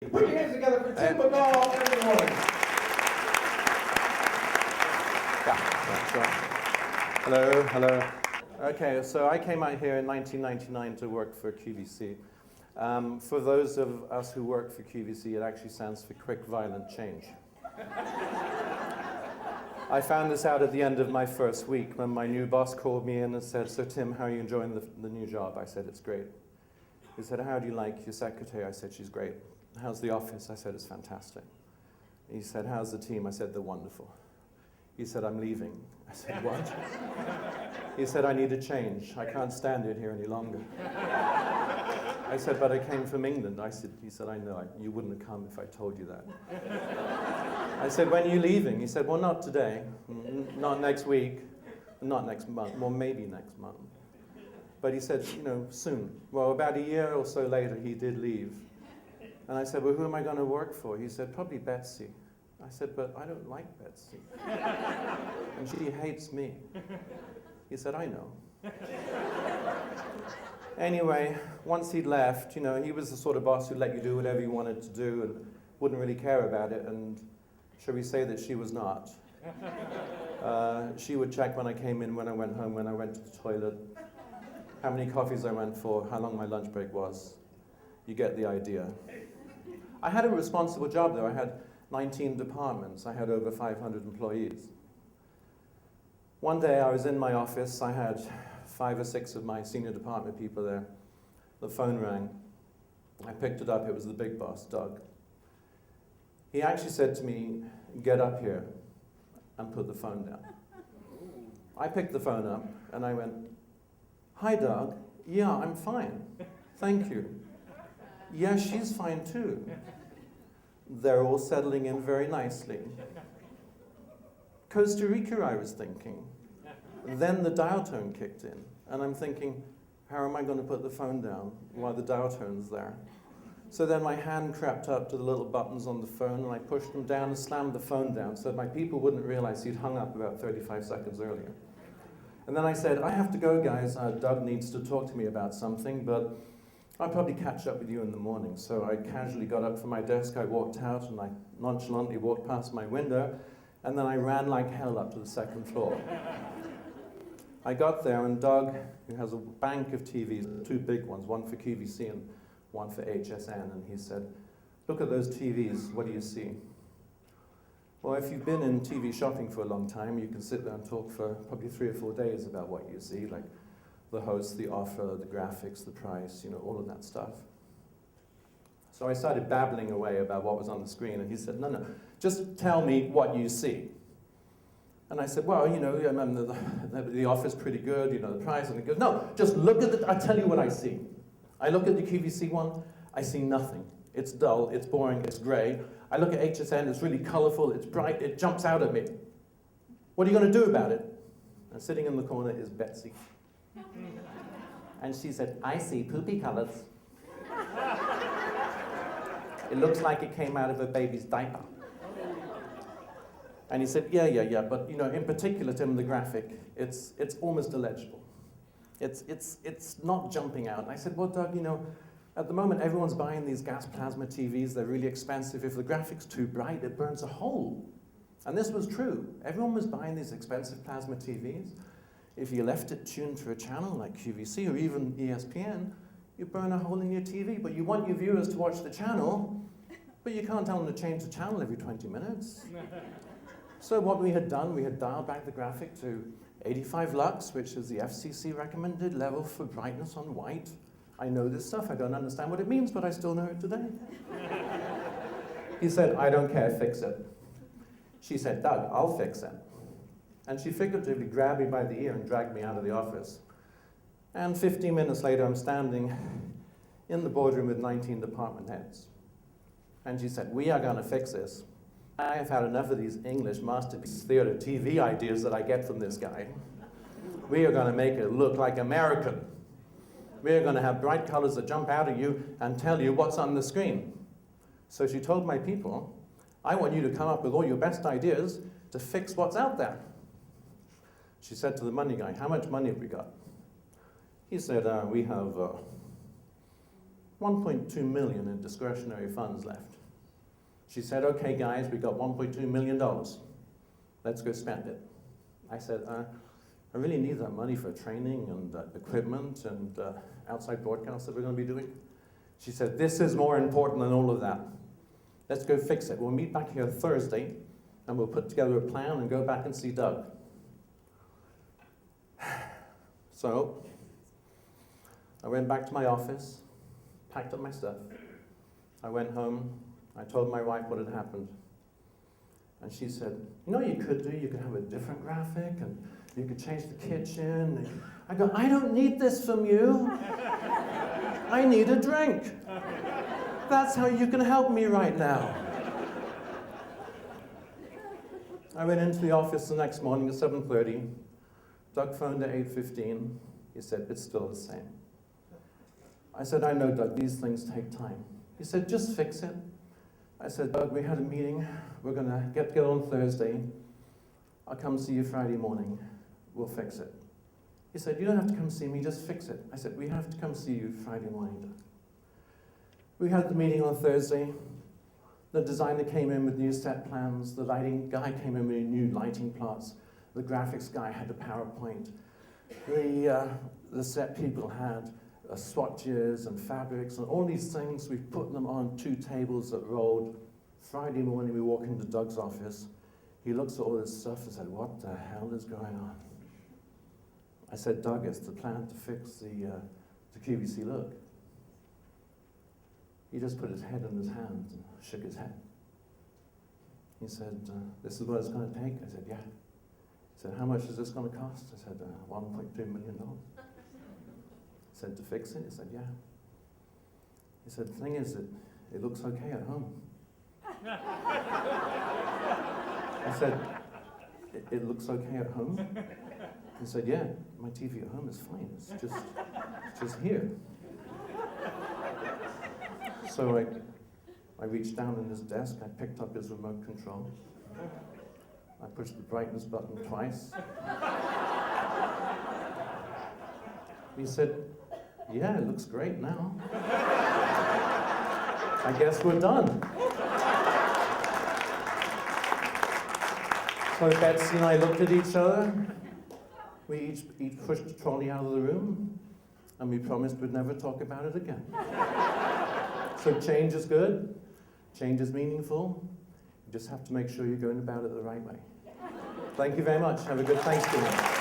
Put your hands together for Tim Megaw and the morning. Hello, hello. Okay, so I came out here in 1999 to work for QVC. For those of us who work for QVC, it actually stands for Quick Violent Change. I found this out at the end of my first week when my new boss called me in and said, "So Tim, how are you enjoying the new job?" I said, "It's great." He said, "How do you like your secretary?" I said, "She's great." "How's the office?" I said, "It's fantastic." He said, "How's the team?" I said, "They're wonderful." He said, "I'm leaving." I said, "What?" He said, "I need a change. I can't stand it here any longer." I said, "But I came from England." He said, "I know. You wouldn't have come if I told you that." I said, "When are you leaving?" He said, "Well, not today, not next week, not next month, well, maybe next month." But he said, soon. Well, about a year or so later, he did leave. And I said, "Well, who am I going to work for?" He said, "Probably Betsy." I said, "But I don't like Betsy. And she hates me." He said, "I know." Anyway, once he'd left, he was the sort of boss who'd let you do whatever you wanted to do and wouldn't really care about it. And shall we say that she was not. She would check when I came in, when I went home, when I went to the toilet, how many coffees I went for, how long my lunch break was. You get the idea. I had a responsible job, though. I had 19 departments. I had over 500 employees. One day I was in my office. I had 5 or 6 of my senior department people there. The phone rang. I picked it up. It was the big boss, Doug. He actually said to me, "Get up here and put the phone down." I picked the phone up and I went, "Hi, Doug. Yeah, I'm fine. Thank you. Yeah, she's fine too." They're all settling in very nicely. Costa Rica, I was thinking. Then the dial tone kicked in, and I'm thinking, how am I going to put the phone down while the dial tone's there? So then my hand crept up to the little buttons on the phone, and I pushed them down and slammed the phone down so that my people wouldn't realize he'd hung up about 35 seconds earlier. And then I said, "I have to go, guys. Doug needs to talk to me about something, but I'll probably catch up with you in the morning." So I casually got up from my desk, I walked out, and I nonchalantly walked past my window, and then I ran like hell up to the second floor. I got there, and Doug, who has a bank of TVs, 2 big ones, one for QVC and one for HSN, and he said, "Look at those TVs, what do you see?" Well, if you've been in TV shopping for a long time, you can sit there and talk for probably 3 or 4 days about what you see, like the host, the offer, the graphics, the price, all of that stuff. So I started babbling away about what was on the screen, and he said, no, just tell me what you see. And I said, "Well, the offer's pretty good, the price." And he goes, "No, just look at I'll tell you what I see. I look at the QVC one, I see nothing. It's dull, it's boring, it's gray. I look at HSN, it's really colorful, it's bright, it jumps out at me. What are you going to do about it?" And sitting in the corner is Betsy. And she said, "I see poopy colors. It looks like it came out of a baby's diaper." And he said, yeah, but in particular, Tim, the graphic, it's almost illegible. It's not jumping out. And I said, "Well, Doug, at the moment everyone's buying these gas plasma TVs. They're really expensive. If the graphic's too bright, it burns a hole." And this was true. Everyone was buying these expensive plasma TVs. If you left it tuned to a channel like QVC or even ESPN, you burn a hole in your TV. But you want your viewers to watch the channel, but you can't tell them to change the channel every 20 minutes. So what we had done, we had dialed back the graphic to 85 lux, which is the FCC recommended level for brightness on white. I know this stuff. I don't understand what it means, but I still know it today. He said, "I don't care, fix it." She said, "Doug, I'll fix it." And she figuratively grabbed me by the ear and dragged me out of the office. And 15 minutes later, I'm standing in the boardroom with 19 department heads. And she said, "We are going to fix this. I have had enough of these English masterpiece theater TV ideas that I get from this guy. We are going to make it look like American. We are going to have bright colors that jump out at you and tell you what's on the screen." So she told my people, "I want you to come up with all your best ideas to fix what's out there." She said to the money guy, "How much money have we got?" He said, "We have 1.2 million in discretionary funds left. She said, okay guys, we got $1.2 million. Let's go spend it. I said, I really need that money for training and equipment and outside broadcasts that we're going to be doing. She said, this is more important than all of that. Let's go fix it. We'll meet back here Thursday and we'll put together a plan and go back and see Doug. So, I went back to my office, packed up my stuff. I went home, I told my wife what had happened. And she said, you know what you could do? You could have a different graphic and you could change the kitchen. I go, I don't need this from you. I need a drink. That's how you can help me right now. I went into the office the next morning at 7:30. Doug phoned at 8:15. He said, it's still the same. I said, I know, Doug, these things take time. He said, just fix it. I said, Doug, we had a meeting. We're going to get together on Thursday. I'll come see you Friday morning. We'll fix it. He said, you don't have to come see me, just fix it. I said, we have to come see you Friday morning, Doug. We had the meeting on Thursday. The designer came in with new set plans. The lighting guy came in with new lighting plots. The graphics guy had a PowerPoint. The set people had swatches and fabrics and all these things. We put them on 2 tables that rolled. Friday morning, we walk into Doug's office. He looks at all this stuff and said, what the hell is going on? I said, Doug, it's the plan to fix the QVC look. He just put his head in his hands and shook his head. He said, this is what it's going to take? I said, yeah. He said, how much is this going to cost? I said, $1.2 million. He said, to fix it? He said, yeah. He said, the thing is that it looks okay at home. I said, it looks okay at home? He said, yeah, my TV at home is fine. It's just here. So I reached down in his desk, I picked up his remote control. I pushed the brightness button twice. He said, yeah, it looks great now. I guess we're done. So Betsy and I looked at each other. We each pushed the trolley out of the room, and we promised we'd never talk about it again. So change is good, change is meaningful. You just have to make sure you're going about it the right way. Thank you very much. Have a good Thanksgiving.